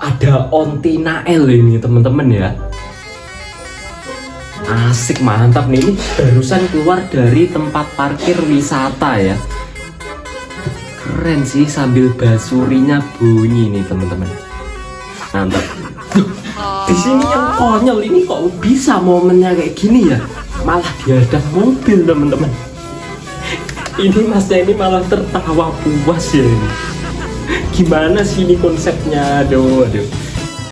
Ada Ontina L ini teman-teman ya. Asik, mantap nih. Ini barusan keluar dari tempat parkir wisata ya. Keren sih, sambil basurinya bunyi nih teman-teman. Mantap. Di sini yang konyol ini kok bisa momennya kayak gini ya. Malah dihadang mobil teman-teman. Ini masnya ini malah tertawa puas ya ini. Gimana sih ini konsepnya? Aduh.